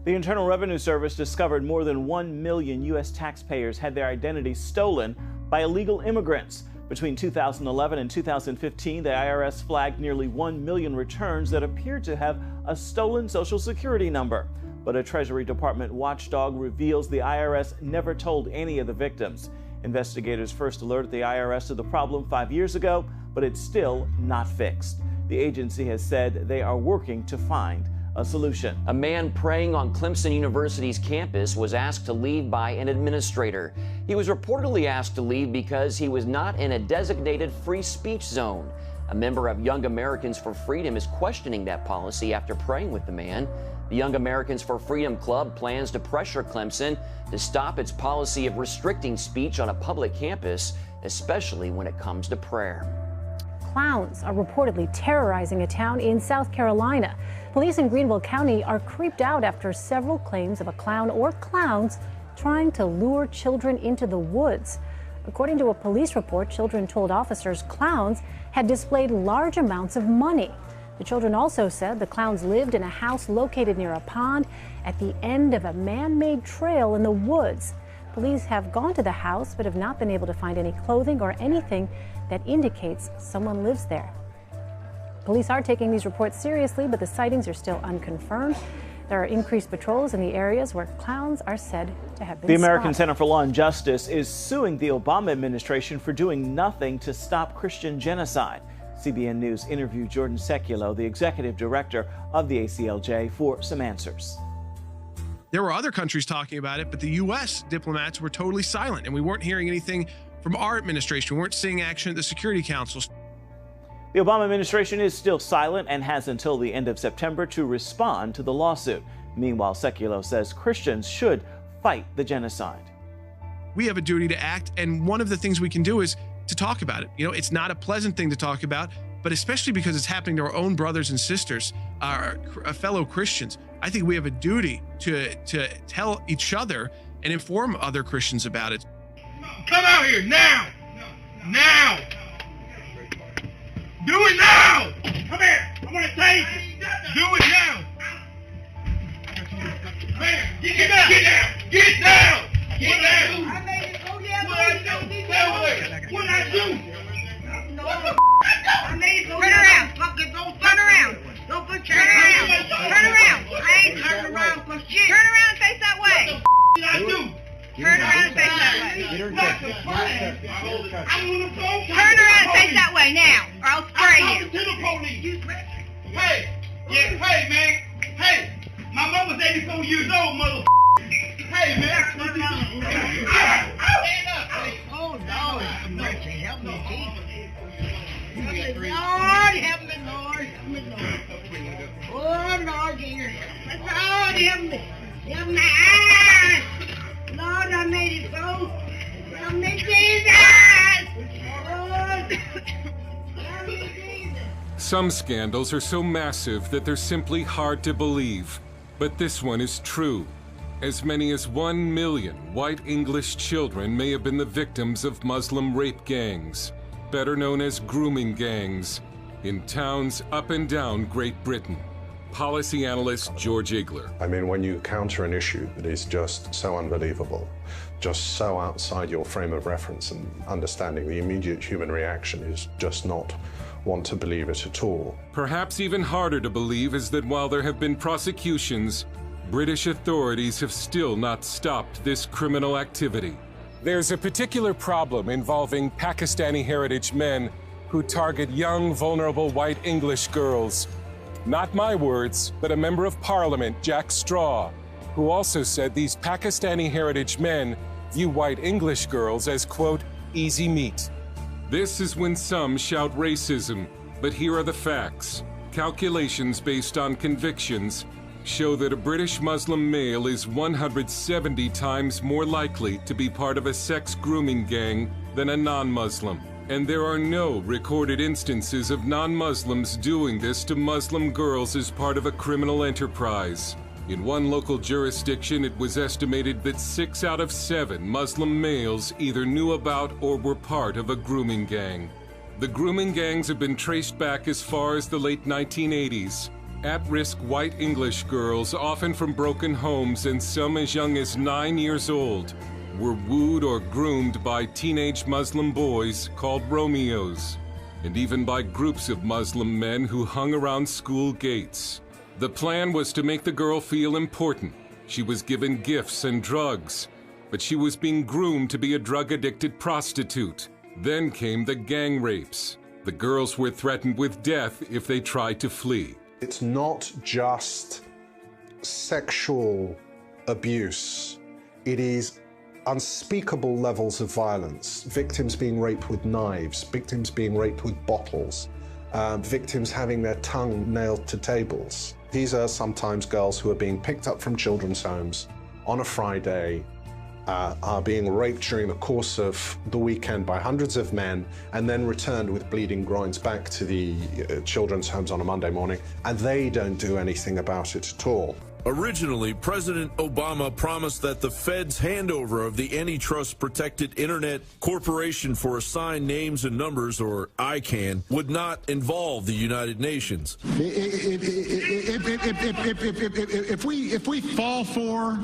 The Internal Revenue Service discovered more than 1 million U.S. taxpayers had their identities stolen by illegal immigrants. Between 2011 and 2015, the IRS flagged nearly 1 million returns that appeared to have a stolen Social Security number. But a Treasury Department watchdog reveals the IRS never told any of the victims. Investigators first alerted the IRS to the problem 5 years ago, but it's still not fixed. The agency has said they are working to find a solution. A man praying on Clemson University's campus was asked to leave by an administrator. He was reportedly asked to leave because he was not in a designated free speech zone. A member of Young Americans for Freedom is questioning that policy after praying with the man. The Young Americans for Freedom Club plans to pressure Clemson to stop its policy of restricting speech on a public campus, especially when it comes to prayer. Clowns are reportedly terrorizing a town in South Carolina. Police in Greenville County are creeped out after several claims of a clown or clowns trying to lure children into the woods. According to a police report, children told officers clowns had displayed large amounts of money. The children also said the clowns lived in a house located near a pond at the end of a man-made trail in the woods. Police have gone to the house but have not been able to find any clothing or anything that indicates someone lives there. Police are taking these reports seriously, but the sightings are still unconfirmed. There are increased patrols in the areas where clowns are said to have been The American spotted. Center for Law and Justice is suing the Obama administration for doing nothing to stop Christian genocide. CBN News interviewed Jordan Seculo, the executive director of the ACLJ, for some answers. There were other countries talking about it, but the U.S. diplomats were totally silent, and we weren't hearing anything from our administration. We weren't seeing action at the Security Council. The Obama administration is still silent and has until the end of September to respond to the lawsuit. Meanwhile, Seculo says Christians should fight the genocide. We have a duty to act, and one of the things we can do is to talk about it. You know, it's not a pleasant thing to talk about, but especially because it's happening to our own brothers and sisters, our fellow Christians. I think we have a duty to tell each other and inform other Christians about it. Come out here now! Now! Do it now! Come here! I'm gonna take you! Do it now! Man, get down! Get down! Get down! Get down! What I do? Turn around! Turn around! Don't put your hand around! Turn around! I ain't turning around for shit! Turn around and face that way! What did I do? Turn around and face that way! I'm on the phone. Turn around and face that way now, or I'll spray you! To the police. Hey! Yeah, hey, man! Hey! My mama's 84 years old, mother. Hey, man! Stand up! Oh, Lord, have mercy, help me, Jesus. Lord, help me, Lord, help me, Lord. Oh, Lord, Jesus. Lord, help me. Help me. Lord, I made it go. Help me, Jesus. Lord. Help me, Jesus. Some scandals are so massive that they're simply hard to believe. But this one is true. As many as 1 million white English children may have been the victims of Muslim rape gangs, better known as grooming gangs, in towns up and down Great Britain. Policy analyst George Igler. I mean, when you counter an issue that is just so unbelievable, just so outside your frame of reference and understanding, the immediate human reaction is just not want to believe it at all. Perhaps even harder to believe is that while there have been prosecutions, British authorities have still not stopped this criminal activity. There's a particular problem involving Pakistani heritage men who target young, vulnerable white English girls. Not my words, but a member of Parliament, Jack Straw, who also said these Pakistani heritage men view white English girls as, quote, easy meat. This is when some shout racism, but here are the facts. Calculations based on convictions show that a British Muslim male is 170 times more likely to be part of a sex grooming gang than a non-Muslim. And there are no recorded instances of non-Muslims doing this to Muslim girls as part of a criminal enterprise. In one local jurisdiction, it was estimated that 6 out of 7 Muslim males either knew about or were part of a grooming gang. The grooming gangs have been traced back as far as the late 1980s. At-risk white English girls, often from broken homes and some as young as 9 years old, were wooed or groomed by teenage Muslim boys called Romeos, and even by groups of Muslim men who hung around school gates. The plan was to make the girl feel important. She was given gifts and drugs, but she was being groomed to be a drug-addicted prostitute. Then came the gang rapes. The girls were threatened with death if they tried to flee. It's not just sexual abuse. It is unspeakable levels of violence. Victims being raped with knives, victims being raped with bottles, victims having their tongue nailed to tables. These are sometimes girls who are being picked up from children's homes on a Friday, are being raped during the course of the weekend by hundreds of men, and then returned with bleeding groins back to the children's homes on a Monday morning, and they don't do anything about it at all. Originally, President Obama promised that the Fed's handover of the Antitrust-Protected Internet Corporation for Assigned Names and Numbers, or ICANN, would not involve the United Nations. If we fall for,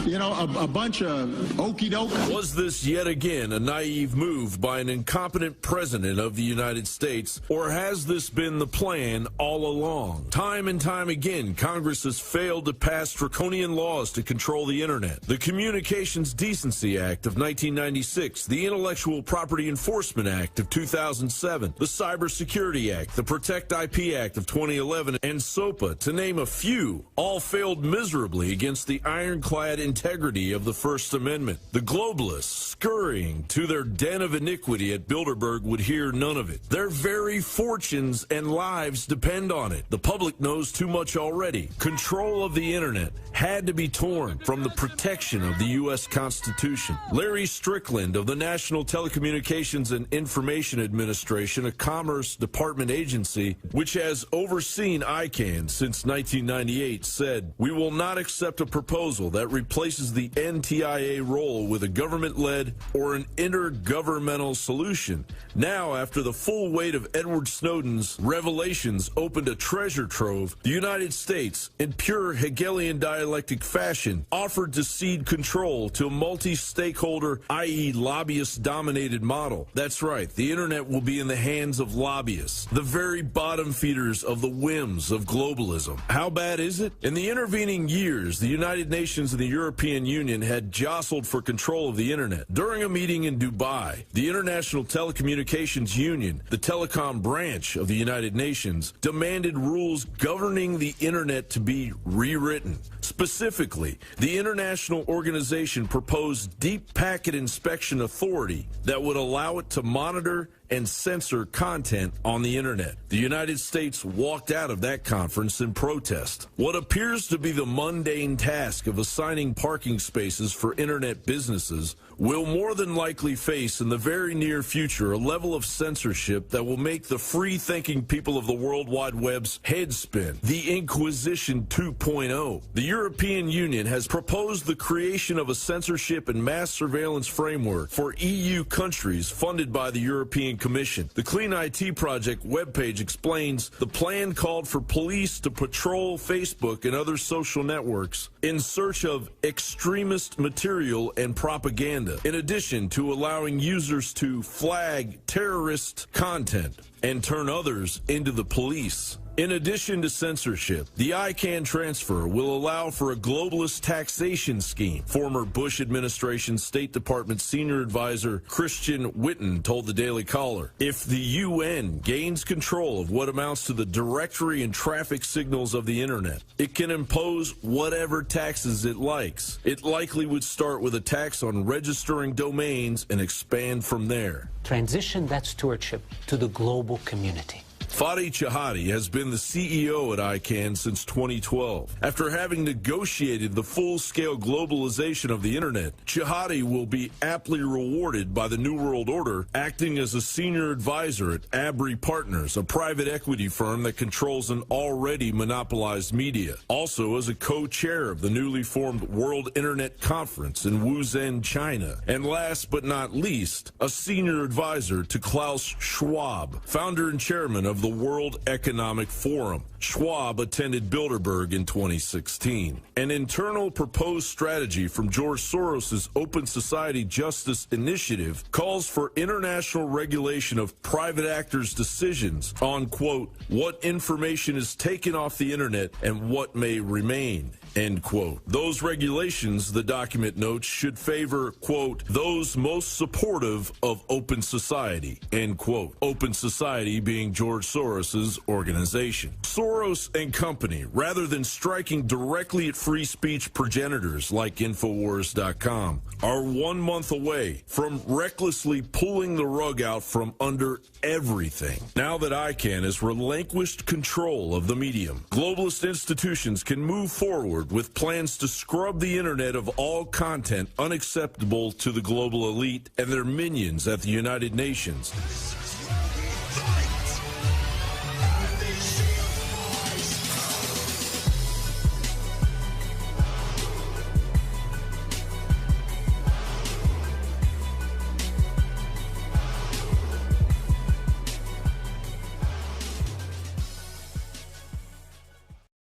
a bunch of okey doke. Was this yet again a naive move by an incompetent president of the United States, or has this been the plan all along? Time and time again, Congress has failed to pass draconian laws to control the internet. The Communications Decency Act of 1996, the Intellectual Property Enforcement Act of 2007, the Cybersecurity Act, the Protect IP Act of 2011, and SOPA, to name a few, all failed miserably against the ironclad integrity of the First Amendment. The globalists, scurrying to their den of iniquity at Bilderberg, would hear none of it. Their very fortunes and lives depend on it. The public knows too much already. Control of the internet had to be torn from the protection of the U.S. Constitution. Larry Strickland of the National Telecommunications and Information Administration, a Commerce Department agency which has overseen ICANN since 1998, said, "We will not accept a proposal that replaces the NTIA role with a government-led or an intergovernmental solution. Now, after the full weight of Edward Snowden's revelations opened a treasure trove, the United States, in pure Hegelian dialectic fashion, offered to cede control to a multi-stakeholder, i.e. lobbyist-dominated model. That's right, the internet will be in the hands of lobbyists, the very bottom feeders of the whims of globalism. How bad is it? In the intervening years, the United Nations and the European Union had jostled for control of the internet. During a meeting in Dubai, the International Telecommunications Union, the telecom branch of the United Nations, demanded rules governing the internet to be rewritten. Specifically, the international organization proposed deep packet inspection authority that would allow it to monitor and censor content on the internet. The United States walked out of that conference in protest. What appears to be the mundane task of assigning parking spaces for internet businesses will more than likely face in the very near future a level of censorship that will make the free-thinking people of the World Wide Web's head spin. The Inquisition 2.0. The European Union has proposed the creation of a censorship and mass surveillance framework for EU countries funded by the European Commission. The Clean IT Project webpage explains the plan called for police to patrol Facebook and other social networks in search of extremist material and propaganda, in addition to allowing users to flag terrorist content and turn others into the police. In addition to censorship, the ICANN transfer will allow for a globalist taxation scheme. Former Bush administration State Department senior advisor Christian Whitten told the Daily Caller, if the UN gains control of what amounts to the directory and traffic signals of the internet, it can impose whatever taxes it likes. It likely would start with a tax on registering domains and expand from there. Transition that stewardship to the global community. Fadi Chahadi has been the CEO at ICANN since 2012. After having negotiated the full-scale globalization of the internet, Chahadi will be aptly rewarded by the New World Order, acting as a senior advisor at Abry Partners, a private equity firm that controls an already monopolized media. Also as a co-chair of the newly formed World Internet Conference in Wuzhen, China. And last but not least, a senior advisor to Klaus Schwab, founder and chairman of of the World Economic Forum. Schwab attended Bilderberg in 2016. An internal proposed strategy from George Soros' Open Society Justice Initiative calls for international regulation of private actors' decisions on, quote, what information is taken off the internet and what may remain, end quote. Those regulations, the document notes, should favor, quote, those most supportive of open society, end quote. Open Society being George Soros' organization. Soros and company, rather than striking directly at free speech progenitors like Infowars.com, are 1 month away from recklessly pulling the rug out from under everything. Now that ICANN has relinquished control of the medium, globalist institutions can move forward with plans to scrub the internet of all content unacceptable to the global elite and their minions at the United Nations.